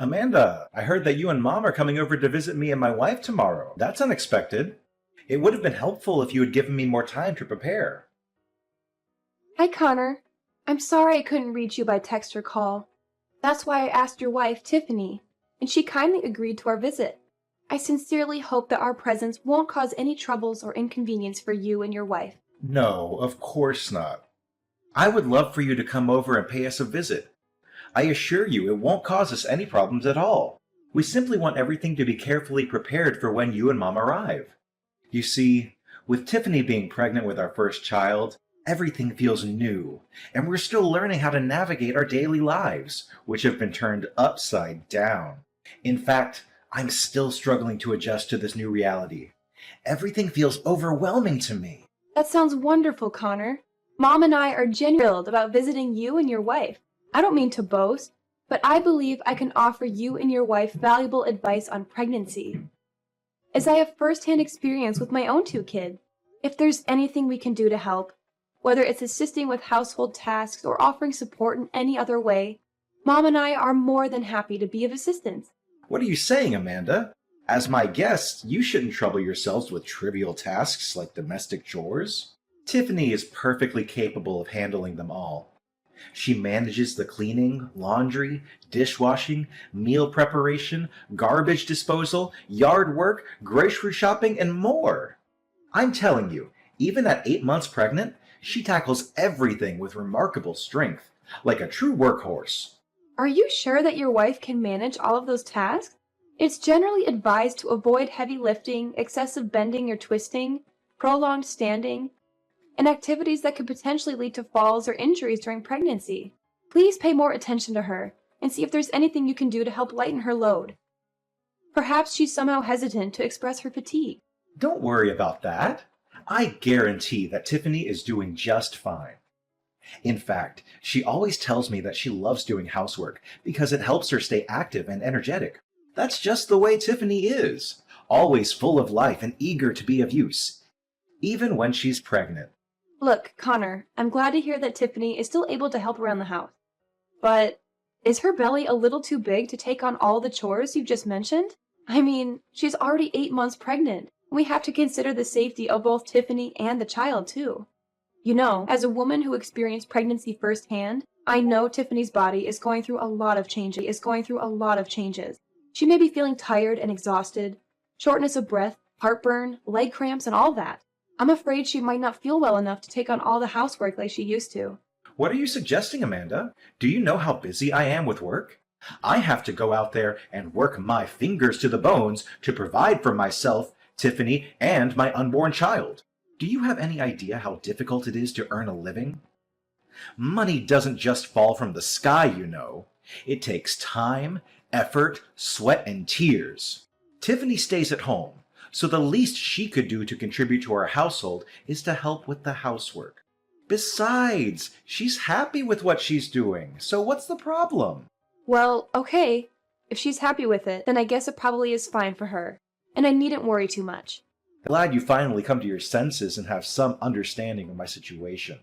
Amanda, I heard that you and Mom are coming over to visit me and my wife tomorrow. That's unexpected. It would have been helpful if you had given me more time to prepare. Hi, Connor. I'm sorry I couldn't reach you by text or call. That's why I asked your wife, Tiffany, and she kindly agreed to our visit. I sincerely hope that our presence won't cause any troubles or inconvenience for you and your wife. No, of course not. I would love for you to come over and pay us a visit. I assure you it won't cause us any problems at all. We simply want everything to be carefully prepared for when you and Mom arrive. You see, with Tiffany being pregnant with our first child, everything feels new, and we're still learning how to navigate our daily lives, which have been turned upside down. In fact, I'm still struggling to adjust to this new reality. Everything feels overwhelming to me. That sounds wonderful, Connor. Mom and I are genuinely thrilled about visiting you and your wife. I don't mean to boast, but I believe I can offer you and your wife valuable advice on pregnancy, as I have first-hand experience with my own two kids. If there's anything we can do to help, whether it's assisting with household tasks or offering support in any other way, Mom and I are more than happy to be of assistance. What are you saying, Amanda? As my guest, you shouldn't trouble yourselves with trivial tasks like domestic chores. Tiffany is perfectly capable of handling them all. She manages the cleaning, laundry, dishwashing, meal preparation, garbage disposal, yard work, grocery shopping, and more. I'm telling you, even at 8 months pregnant, she tackles everything with remarkable strength, like a true workhorse. Are you sure that your wife can manage all of those tasks? It's generally advised to avoid heavy lifting, excessive bending or twisting, prolonged standing, and activities that could potentially lead to falls or injuries during pregnancy. Please pay more attention to her and see if there's anything you can do to help lighten her load. Perhaps she's somehow hesitant to express her fatigue. Don't worry about that. I guarantee that Tiffany is doing just fine. In fact, she always tells me that she loves doing housework because it helps her stay active and energetic. That's just the way Tiffany is, always full of life and eager to be of use, even when she's pregnant. Look, Connor, I'm glad to hear that Tiffany is still able to help around the house. But is her belly a little too big to take on all the chores you've just mentioned? I mean, she's already 8 months pregnant. We have to consider the safety of both Tiffany and the child, too. You know, as a woman who experienced pregnancy firsthand, I know Tiffany's body is going through a lot of changes. She may be feeling tired and exhausted, shortness of breath, heartburn, leg cramps, and all that. I'm afraid she might not feel well enough to take on all the housework like she used to. What are you suggesting, Amanda? Do you know how busy I am with work? I have to go out there and work my fingers to the bones to provide for myself, Tiffany, and my unborn child. Do you have any idea how difficult it is to earn a living? Money doesn't just fall from the sky, you know. It takes time, effort, sweat, and tears. Tiffany stays at home, so the least she could do to contribute to our household is to help with the housework. Besides, she's happy with what she's doing, so what's the problem? Well, okay. If she's happy with it, then I guess it probably is fine for her, and I needn't worry too much. Glad you finally come to your senses and have some understanding of my situation.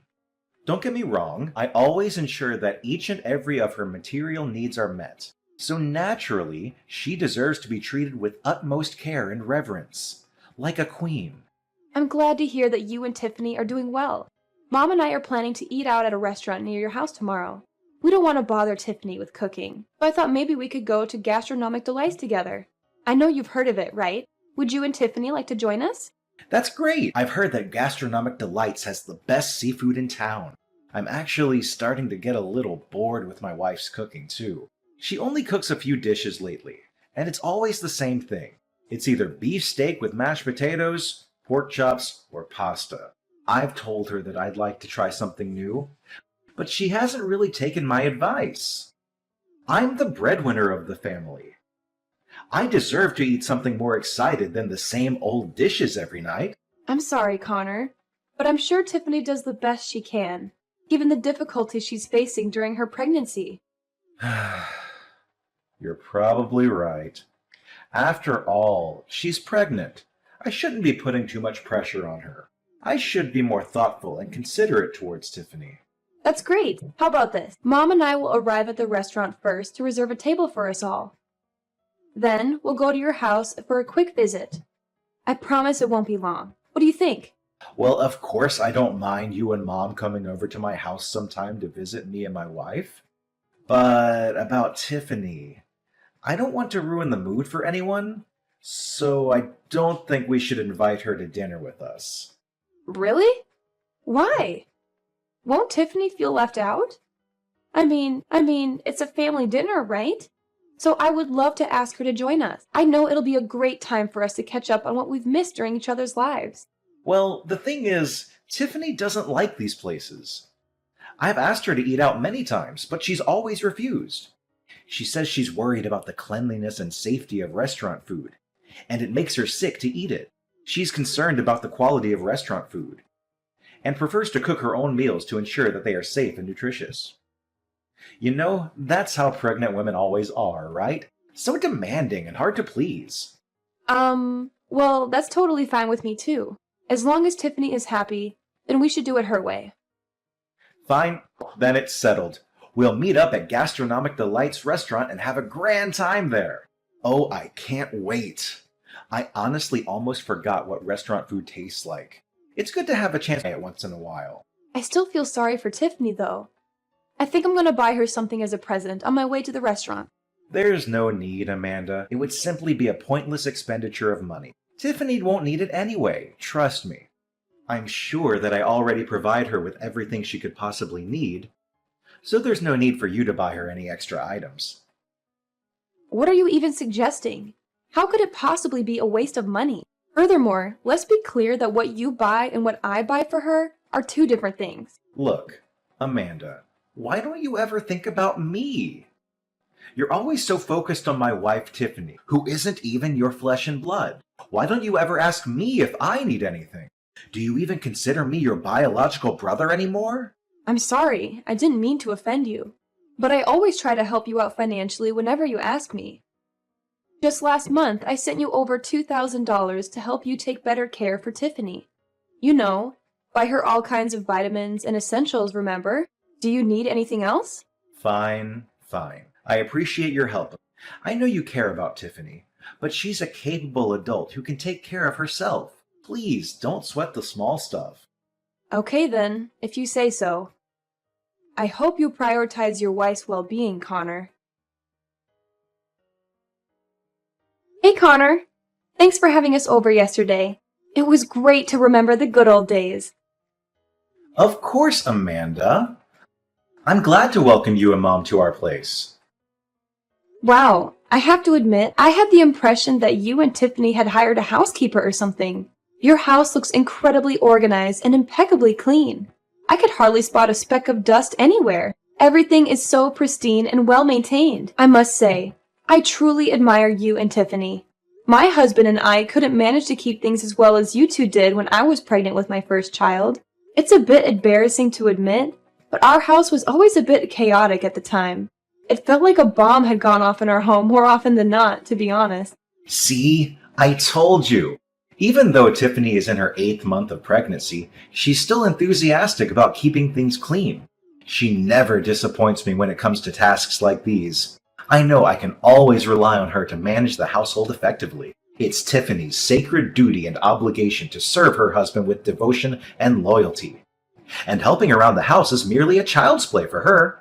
Don't get me wrong, I always ensure that each and every of her material needs are met. So naturally, she deserves to be treated with utmost care and reverence, like a queen. I'm glad to hear that you and Tiffany are doing well. Mom and I are planning to eat out at a restaurant near your house tomorrow. We don't want to bother Tiffany with cooking, so I thought maybe we could go to Gastronomic Delights together. I know you've heard of it, right? Would you and Tiffany like to join us? That's great! I've heard that Gastronomic Delights has the best seafood in town. I'm actually starting to get a little bored with my wife's cooking, too. She only cooks a few dishes lately, and it's always the same thing. It's either beef steak with mashed potatoes, pork chops, or pasta. I've told her that I'd like to try something new, but she hasn't really taken my advice. I'm the breadwinner of the family. I deserve to eat something more excited than the same old dishes every night. I'm sorry, Connor, but I'm sure Tiffany does the best she can, given the difficulties she's facing during her pregnancy. You're probably right. After all, she's pregnant. I shouldn't be putting too much pressure on her. I should be more thoughtful and considerate towards Tiffany. That's great. How about this? Mom and I will arrive at the restaurant first to reserve a table for us all. Then we'll go to your house for a quick visit. I promise it won't be long. What do you think? Well, of course I don't mind you and Mom coming over to my house sometime to visit me and my wife. But about Tiffany, I don't want to ruin the mood for anyone, so I don't think we should invite her to dinner with us. Really? Why? Won't Tiffany feel left out? I mean, it's a family dinner, right? So I would love to ask her to join us. I know it'll be a great time for us to catch up on what we've missed during each other's lives. Well, the thing is, Tiffany doesn't like these places. I've asked her to eat out many times, but she's always refused. She says she's worried about the cleanliness and safety of restaurant food, and it makes her sick to eat it. She's concerned about the quality of restaurant food, and prefers to cook her own meals to ensure that they are safe and nutritious. You know, that's how pregnant women always are, right? So demanding and hard to please. Well, that's totally fine with me too. As long as Tiffany is happy, then we should do it her way. Fine, then it's settled. We'll meet up at Gastronomic Delights restaurant and have a grand time there. Oh, I can't wait. I honestly almost forgot what restaurant food tastes like. It's good to have a chance to try it once in a while. I still feel sorry for Tiffany though. I think I'm gonna buy her something as a present on my way to the restaurant. There's no need, Amanda. It would simply be a pointless expenditure of money. Tiffany won't need it anyway, trust me. I'm sure that I already provide her with everything she could possibly need, so there's no need for you to buy her any extra items. What are you even suggesting? How could it possibly be a waste of money? Furthermore, let's be clear that what you buy and what I buy for her are two different things. Look, Amanda, why don't you ever think about me? You're always so focused on my wife, Tiffany, who isn't even your flesh and blood. Why don't you ever ask me if I need anything? Do you even consider me your biological brother anymore? I'm sorry, I didn't mean to offend you. But I always try to help you out financially whenever you ask me. Just last month, I sent you over $2,000 to help you take better care for Tiffany. You know, buy her all kinds of vitamins and essentials, remember? Do you need anything else? Fine. I appreciate your help. I know you care about Tiffany, but she's a capable adult who can take care of herself. Please, don't sweat the small stuff. Okay then, if you say so. I hope you prioritize your wife's well-being, Connor. Hey, Connor. Thanks for having us over yesterday. It was great to remember the good old days. Of course, Amanda. I'm glad to welcome you and Mom to our place. Wow, I have to admit, I had the impression that you and Tiffany had hired a housekeeper or something. Your house looks incredibly organized and impeccably clean. I could hardly spot a speck of dust anywhere. Everything is so pristine and well maintained. I must say, I truly admire you and Tiffany. My husband and I couldn't manage to keep things as well as you two did when I was pregnant with my first child. It's a bit embarrassing to admit, but our house was always a bit chaotic at the time. It felt like a bomb had gone off in our home more often than not, to be honest. See, I told you. Even though Tiffany is in her 8th month of pregnancy, she's still enthusiastic about keeping things clean. She never disappoints me when it comes to tasks like these. I know I can always rely on her to manage the household effectively. It's Tiffany's sacred duty and obligation to serve her husband with devotion and loyalty. And helping around the house is merely a child's play for her.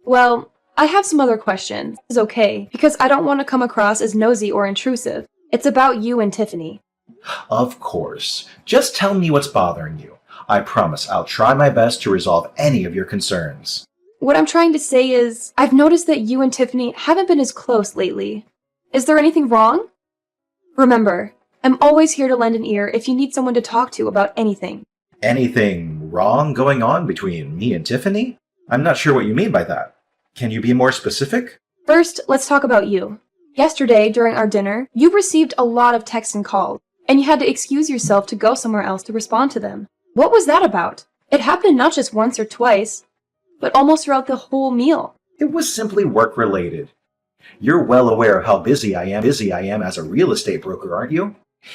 Well, I have some other questions. It's okay, because I don't want to come across as nosy or intrusive. It's about you and Tiffany. Of course. Just tell me what's bothering you. I promise I'll try my best to resolve any of your concerns. What I'm trying to say is, I've noticed that you and Tiffany haven't been as close lately. Is there anything wrong? Remember, I'm always here to lend an ear if you need someone to talk to about anything. Anything wrong going on between me and Tiffany? I'm not sure what you mean by that. Can you be more specific? First, let's talk about you. Yesterday, during our dinner, you received a lot of texts and calls, and you had to excuse yourself to go somewhere else to respond to them. What was that about? It happened not just once or twice, but almost throughout the whole meal. It was simply work-related. You're well aware of how busy I am as a real estate broker, aren't you?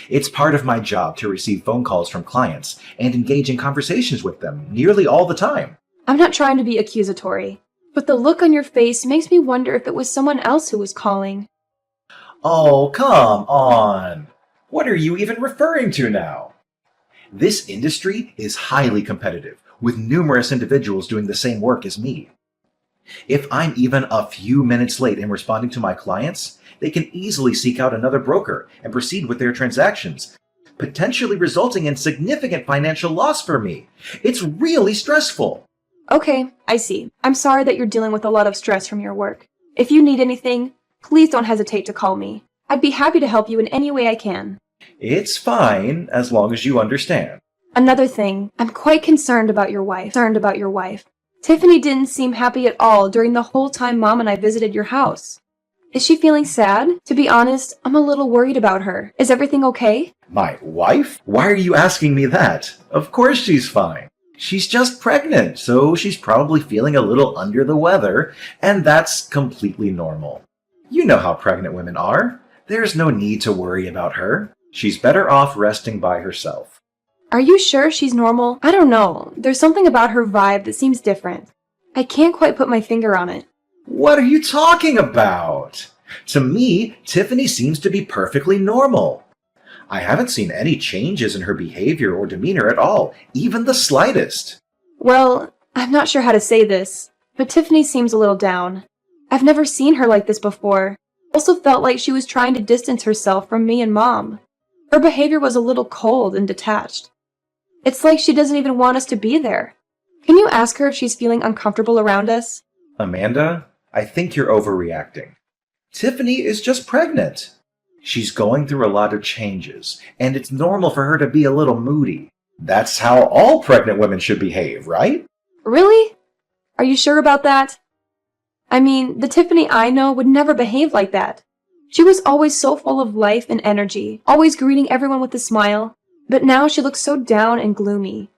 It's part of my job to receive phone calls from clients and engage in conversations with them nearly all the time. I'm not trying to be accusatory, but the look on your face makes me wonder if it was someone else who was calling. Oh, come on. What are you even referring to now? This industry is highly competitive, with numerous individuals doing the same work as me. If I'm even a few minutes late in responding to my clients, they can easily seek out another broker and proceed with their transactions, potentially resulting in significant financial loss for me. It's really stressful. Okay, I see. I'm sorry that you're dealing with a lot of stress from your work. If you need anything, please don't hesitate to call me. I'd be happy to help you in any way I can. It's fine as long as you understand. Another thing, I'm quite concerned about your wife. Tiffany didn't seem happy at all during the whole time Mom and I visited your house. Is she feeling sad? To be honest, I'm a little worried about her. Is everything okay? My wife? Why are you asking me that? Of course she's fine. She's just pregnant, so she's probably feeling a little under the weather, and that's completely normal. You know how pregnant women are. There's no need to worry about her. She's better off resting by herself. Are you sure she's normal? I don't know. There's something about her vibe that seems different. I can't quite put my finger on it. What are you talking about? To me, Tiffany seems to be perfectly normal. I haven't seen any changes in her behavior or demeanor at all, even the slightest. Well, I'm not sure how to say this, but Tiffany seems a little down. I've never seen her like this before. I also felt like she was trying to distance herself from me and Mom. Her behavior was a little cold and detached. It's like she doesn't even want us to be there. Can you ask her if she's feeling uncomfortable around us? Amanda, I think you're overreacting. Tiffany is just pregnant. She's going through a lot of changes, and it's normal for her to be a little moody. That's how all pregnant women should behave, right? Really? Are you sure about that? I mean, the Tiffany I know would never behave like that. She was always so full of life and energy, always greeting everyone with a smile. But now she looks so down and gloomy.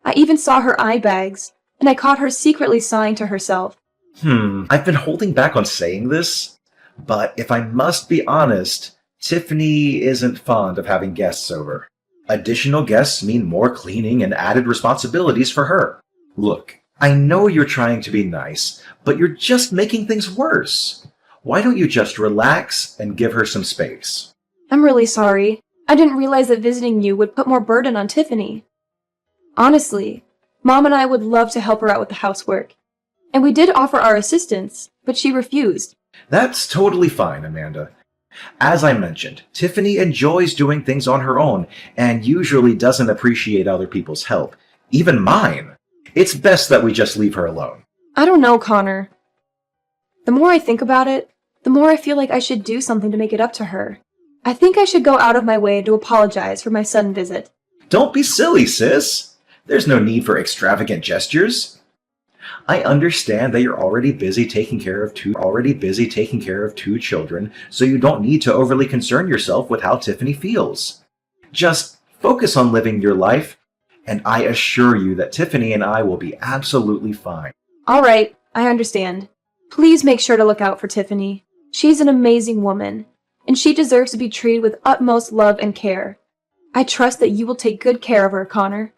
I even saw her eye bags, and I caught her secretly sighing to herself. I've been holding back on saying this, but if I must be honest, Tiffany isn't fond of having guests over. Additional guests mean more cleaning and added responsibilities for her. Look, I know you're trying to be nice, but you're just making things worse. Why don't you just relax and give her some space? I'm really sorry. I didn't realize that visiting you would put more burden on Tiffany. Honestly, Mom and I would love to help her out with the housework. And we did offer our assistance, but she refused. That's totally fine, Amanda. As I mentioned, Tiffany enjoys doing things on her own and usually doesn't appreciate other people's help, even mine. It's best that we just leave her alone. I don't know, Connor. The more I think about it, the more I feel like I should do something to make it up to her. I think I should go out of my way to apologize for my sudden visit. Don't be silly, sis. There's no need for extravagant gestures. I understand that you're already busy taking care of two children, so you don't need to overly concern yourself with how Tiffany feels. Just focus on living your life, and I assure you that Tiffany and I will be absolutely fine. All right, I understand. Please make sure to look out for Tiffany. She's an amazing woman, and she deserves to be treated with utmost love and care. I trust that you will take good care of her, Connor.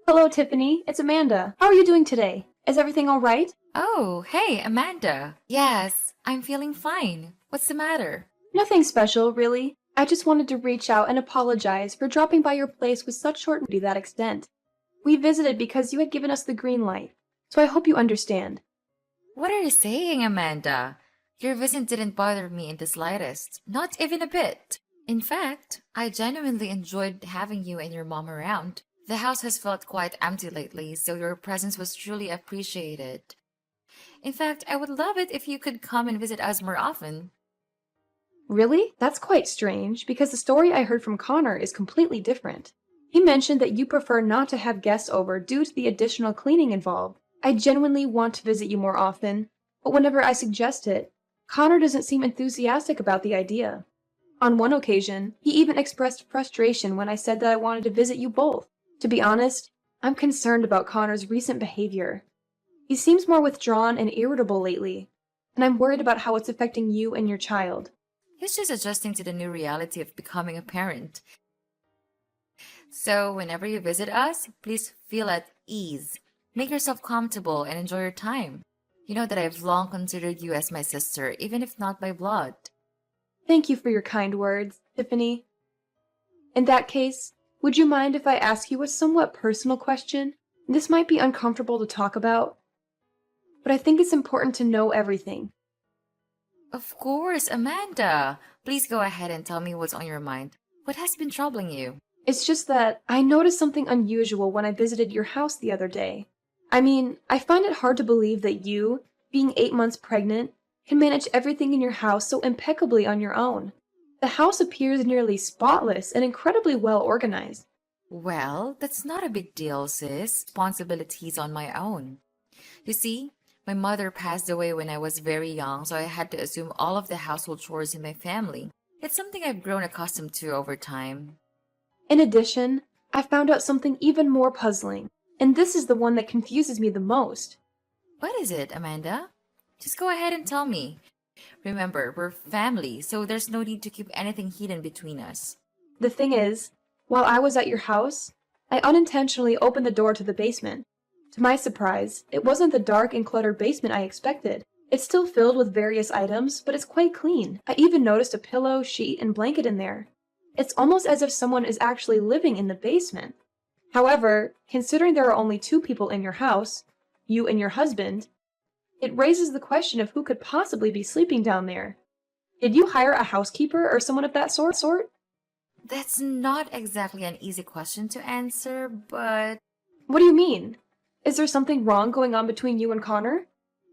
Hello, Tiffany. It's Amanda. How are you doing today? Is everything all right? Oh, hey, Amanda. Yes, I'm feeling fine. What's the matter? Nothing special, really. I just wanted to reach out and apologize for dropping by your place with such short notice to that extent. We visited because you had given us the green light, so I hope you understand. What are you saying, Amanda? Your visit didn't bother me in the slightest. Not even a bit. In fact, I genuinely enjoyed having you and your mom around. The house has felt quite empty lately, so your presence was truly appreciated. In fact, I would love it if you could come and visit us more often. Really? That's quite strange, because the story I heard from Connor is completely different. He mentioned that you prefer not to have guests over due to the additional cleaning involved. I genuinely want to visit you more often, but whenever I suggest it, Connor doesn't seem enthusiastic about the idea. On one occasion, he even expressed frustration when I said that I wanted to visit you both. To be honest, I'm concerned about Connor's recent behavior. He seems more withdrawn and irritable lately, and I'm worried about how it's affecting you and your child. He's just adjusting to the new reality of becoming a parent. So, whenever you visit us, please feel at ease. Make yourself comfortable and enjoy your time. You know that I've long considered you as my sister, even if not by blood. Thank you for your kind words, Tiffany. In that case, would you mind if I ask you a somewhat personal question? This might be uncomfortable to talk about, but I think it's important to know everything. Of course, Amanda. Please go ahead and tell me what's on your mind. What has been troubling you? It's just that I noticed something unusual when I visited your house the other day. I mean, I find it hard to believe that you, being 8 months pregnant, can manage everything in your house so impeccably on your own. The house appears nearly spotless and incredibly well organized. Well, that's not a big deal, sis. Responsibilities on my own. You see, my mother passed away when I was very young, so I had to assume all of the household chores in my family. It's something I've grown accustomed to over time. In addition, I found out something even more puzzling, and this is the one that confuses me the most. What is it, Amanda? Just go ahead and tell me. Remember, we're family, so there's no need to keep anything hidden between us. The thing is, while I was at your house, I unintentionally opened the door to the basement. To my surprise, it wasn't the dark and cluttered basement I expected. It's still filled with various items, but it's quite clean. I even noticed a pillow, sheet, and blanket in there. It's almost as if someone is actually living in the basement. However, considering there are only 2 people in your house, you and your husband, it raises the question of who could possibly be sleeping down there. Did you hire a housekeeper or someone of that sort? That's not exactly an easy question to answer, but What do you mean? Is there something wrong going on between you and Connor?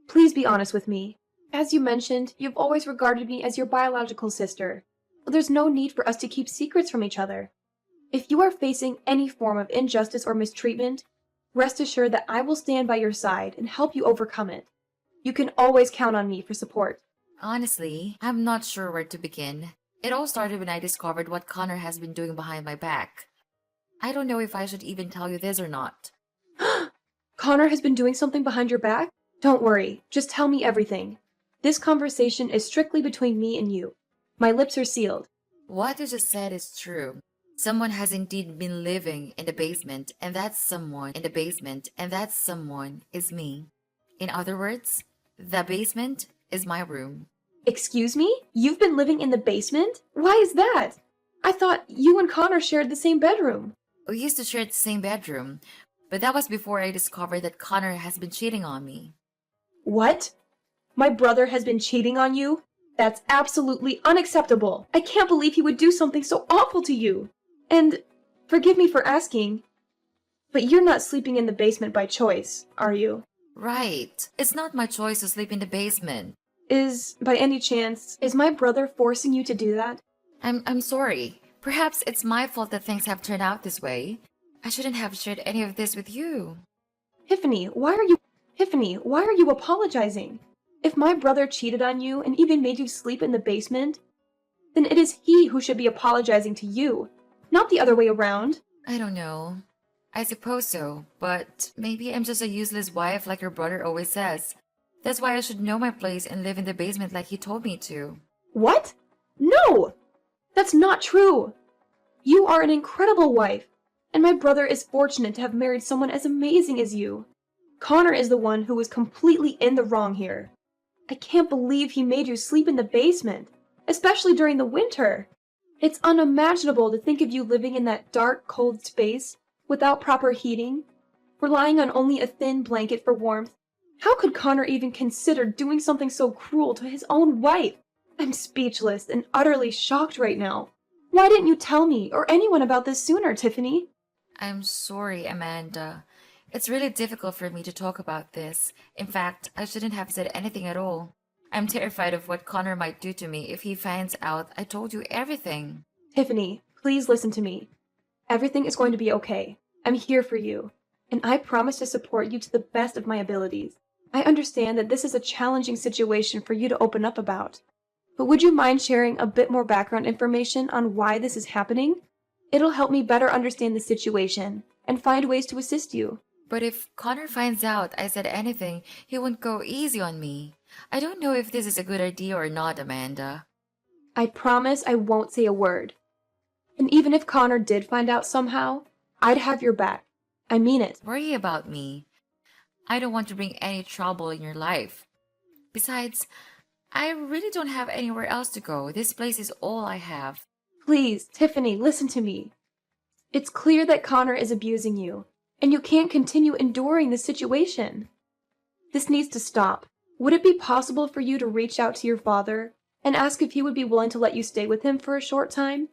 Please be honest with me. As you mentioned, you've always regarded me as your biological sister. There's no need for us to keep secrets from each other. If you are facing any form of injustice or mistreatment, rest assured that I will stand by your side and help you overcome it. You can always count on me for support. honestly, I'm not sure where to begin. It all started when I discovered what Connor has been doing behind my back. I don't know if I should even tell you this or not. Connor has been doing something behind your back? Don't worry, just tell me everything. This conversation is strictly between me and you. My lips are sealed. What you just said is true. Someone has indeed been living in the basement, and that someone in the basement, and that someone is me. In other words, the basement is my room. Excuse me? You've been living in the basement? Why is that? I thought you and Connor shared the same bedroom. We used to share the same bedroom, but that was before I discovered that Connor has been cheating on me. What? My brother has been cheating on you? That's absolutely unacceptable. I can't believe he would do something so awful to you. And forgive me for asking, but you're not sleeping in the basement by choice, are you? Right. It's not my choice to sleep in the basement. By any chance, is my brother forcing you to do that? I'm sorry. Perhaps it's my fault that things have turned out this way. I shouldn't have shared any of this with you. Tiffany, why are you apologizing? If my brother cheated on you and even made you sleep in the basement, then it is he who should be apologizing to you, not the other way around. I don't know. I suppose so, but maybe I'm just a useless wife like your brother always says. That's why I should know my place and live in the basement like he told me to. What? No! That's not true! You are an incredible wife, and my brother is fortunate to have married someone as amazing as you. Connor is the one who was completely in the wrong here. I can't believe he made you sleep in the basement, especially during the winter. It's unimaginable to think of you living in that dark, cold space without proper heating, relying on only a thin blanket for warmth. How could Connor even consider doing something so cruel to his own wife? I'm speechless and utterly shocked right now. Why didn't you tell me or anyone about this sooner, Tiffany? I'm sorry, Amanda. It's really difficult for me to talk about this. In fact, I shouldn't have said anything at all. I'm terrified of what Connor might do to me if he finds out I told you everything. Tiffany, please listen to me. Everything is going to be okay. I'm here for you, and I promise to support you to the best of my abilities. I understand that this is a challenging situation for you to open up about, but would you mind sharing a bit more background information on why this is happening? It'll help me better understand the situation and find ways to assist you. But if Connor finds out I said anything, he won't go easy on me. I don't know if this is a good idea or not, Amanda. I promise I won't say a word. And even if Connor did find out somehow, I'd have your back. I mean it. Worry about me. I don't want to bring any trouble in your life. Besides, I really don't have anywhere else to go. This place is all I have. Please, Tiffany, listen to me. It's clear that Connor is abusing you, and you can't continue enduring this situation. This needs to stop. Would it be possible for you to reach out to your father and ask if he would be willing to let you stay with him for a short time?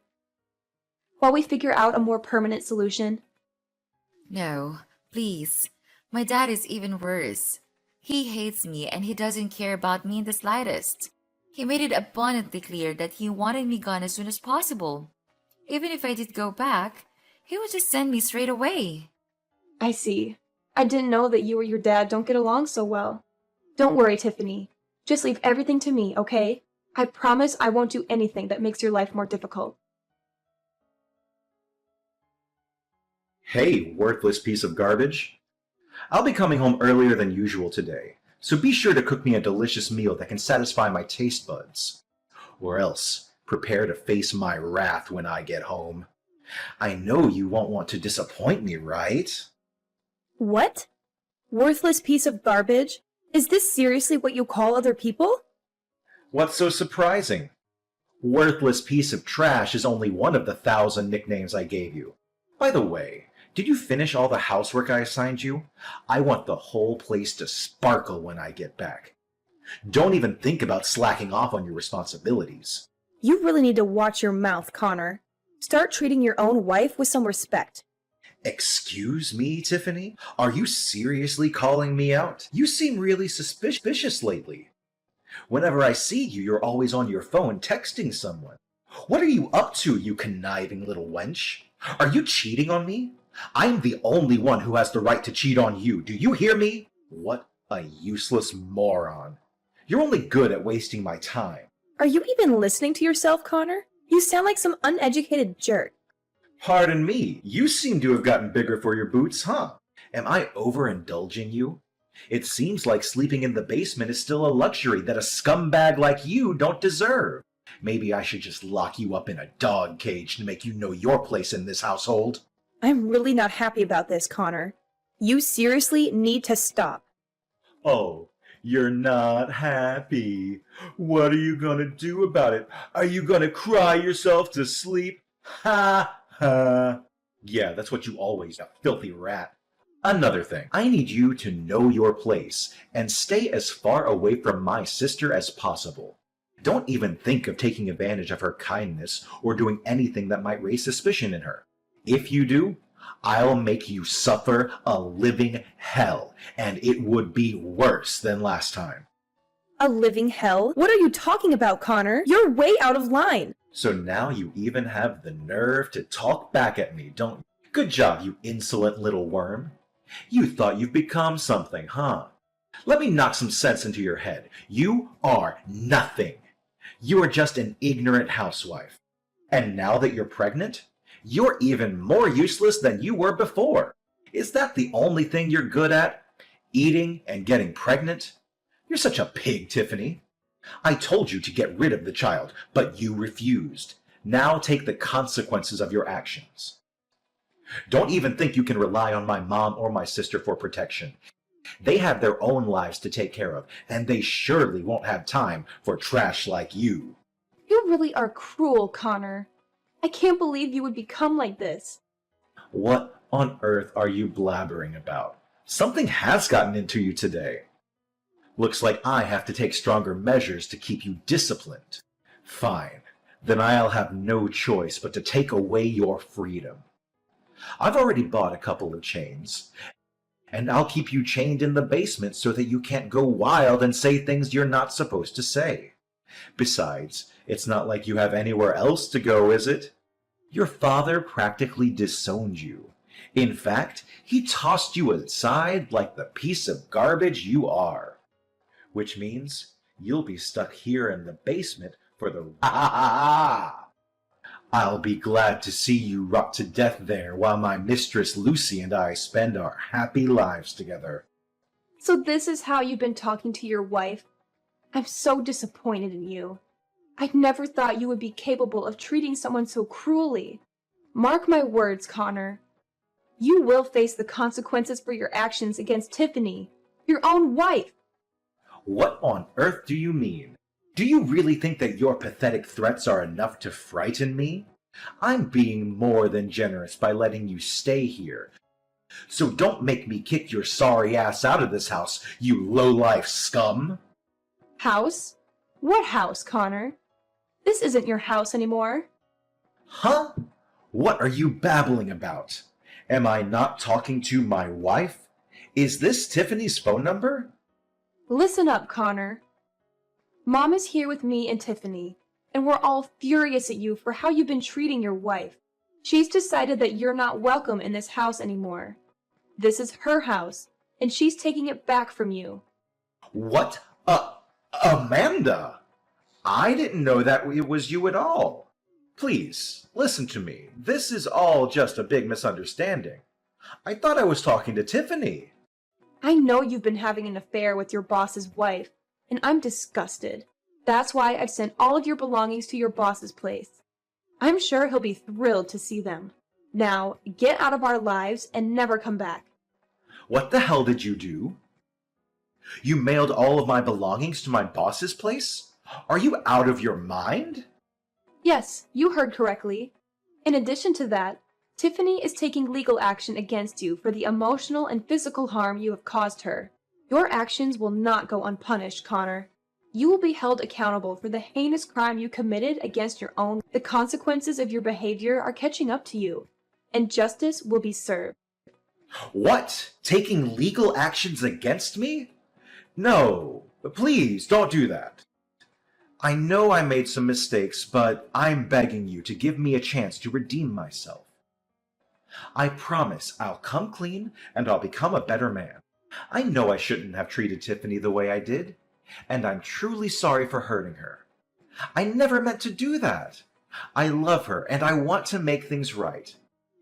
While we figure out a more permanent solution? No, please. My dad is even worse. He hates me and he doesn't care about me in the slightest. He made it abundantly clear that he wanted me gone as soon as possible. Even if I did go back, he would just send me straight away. I see. I didn't know that you or your dad don't get along so well. Don't worry, Tiffany. Just leave everything to me, okay? I promise I won't do anything that makes your life more difficult. Hey, worthless piece of garbage. I'll be coming home earlier than usual today, so be sure to cook me a delicious meal that can satisfy my taste buds. Or else, prepare to face my wrath when I get home. I know you won't want to disappoint me, right? What? Worthless piece of garbage? Is this seriously what you call other people? What's so surprising? Worthless piece of trash is only one of the 1,000 nicknames I gave you. By the way, did you finish all the housework I assigned you? I want the whole place to sparkle when I get back. Don't even think about slacking off on your responsibilities. You really need to watch your mouth, Connor. Start treating your own wife with some respect. Excuse me, Tiffany? Are you seriously calling me out? You seem really suspicious lately. Whenever I see you, you're always on your phone texting someone. What are you up to, you conniving little wench? Are you cheating on me? I'm the only one who has the right to cheat on you. Do you hear me? What a useless moron. You're only good at wasting my time. Are you even listening to yourself, Connor? You sound like some uneducated jerk. Pardon me, you seem to have gotten bigger for your boots, huh? Am I overindulging you? It seems like sleeping in the basement is still a luxury that a scumbag like you don't deserve. Maybe I should just lock you up in a dog cage to make you know your place in this household. I'm really not happy about this, Connor. You seriously need to stop. Oh, you're not happy. What are you gonna do about it? Are you gonna cry yourself to sleep? Ha ha. Yeah, that's what you always do, filthy rat. Another thing, I need you to know your place and stay as far away from my sister as possible. Don't even think of taking advantage of her kindness or doing anything that might raise suspicion in her. If you do, I'll make you suffer a living hell, and it would be worse than last time. A living hell? What are you talking about, Connor? You're way out of line. So now you even have the nerve to talk back at me, don't you? Good job, you insolent little worm. You thought you've become something, huh? Let me knock some sense into your head. You are nothing. You are just an ignorant housewife. And now that you're pregnant, you're even more useless than you were before. Is that the only thing you're good at? Eating and getting pregnant? You're such a pig, Tiffany. I told you to get rid of the child, but you refused. Now take the consequences of your actions. Don't even think you can rely on my mom or my sister for protection. They have their own lives to take care of, and they surely won't have time for trash like you. You really are cruel, Connor. I can't believe you would become like this. What on earth are you blabbering about? Something has gotten into you today. Looks like I have to take stronger measures to keep you disciplined. Fine, then I'll have no choice but to take away your freedom. I've already bought a couple of chains, and I'll keep you chained in the basement so that you can't go wild and say things you're not supposed to say. Besides, it's not like you have anywhere else to go, is it? Your father practically disowned you. In fact, he tossed you aside like the piece of garbage you are. Which means you'll be stuck here in the basement for the I'll be glad to see you rot to death there while my mistress Lucy and I spend our happy lives together. So this is how you've been talking to your wife? I'm so disappointed in you. I never thought you would be capable of treating someone so cruelly. Mark my words, Connor. You will face the consequences for your actions against Tiffany Your own wife! What on earth do you mean? Do you really think that your pathetic threats are enough to frighten me? I'm being more than generous by letting you stay here. So don't make me kick your sorry ass out of this house, you low-life scum! House? What house, Connor? This isn't your house anymore. Huh? What are you babbling about? Am I not talking to my wife? Is this Tiffany's phone number? Listen up, Connor. Mom is here with me and Tiffany, and we're all furious at you for how you've been treating your wife. She's decided that you're not welcome in this house anymore. This is her house, and she's taking it back from you. What? Amanda! I didn't know that it was you at all. Please, listen to me. This is all just a big misunderstanding. I thought I was talking to Tiffany. I know you've been having an affair with your boss's wife, and I'm disgusted. That's why I've sent all of your belongings to your boss's place. I'm sure he'll be thrilled to see them. Now, get out of our lives and never come back. What the hell did you do? You mailed all of my belongings to my boss's place? Are you out of your mind? Yes, you heard correctly. In addition to that, Tiffany is taking legal action against you for the emotional and physical harm you have caused her. Your actions will not go unpunished, Connor. You will be held accountable for the heinous crime you committed against your own. The consequences of your behavior are catching up to you, and justice will be served. What? Taking legal actions against me? No, please don't do that. I know I made some mistakes, but I'm begging you to give me a chance to redeem myself. I promise I'll come clean and I'll become a better man. I know I shouldn't have treated Tiffany the way I did, and I'm truly sorry for hurting her. I never meant to do that. I love her and I want to make things right.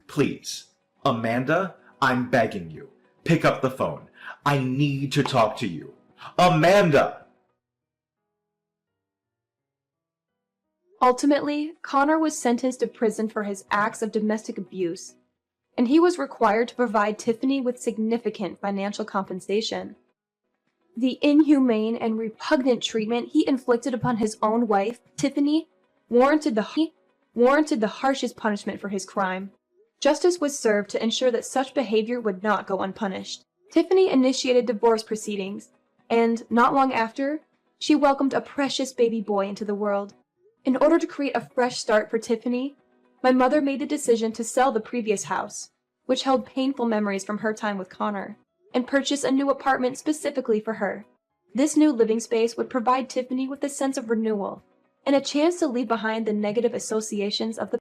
Please, Amanda, I'm begging you. Pick up the phone. I need to talk to you. Amanda! Ultimately, Connor was sentenced to prison for his acts of domestic abuse, and he was required to provide Tiffany with significant financial compensation. The inhumane and repugnant treatment he inflicted upon his own wife, Tiffany, warranted the harshest punishment for his crime. Justice was served to ensure that such behavior would not go unpunished. Tiffany initiated divorce proceedings, and not long after, she welcomed a precious baby boy into the world. In order to create a fresh start for Tiffany, my mother made the decision to sell the previous house, which held painful memories from her time with Connor, and purchase a new apartment specifically for her. This new living space would provide Tiffany with a sense of renewal and a chance to leave behind the negative associations of the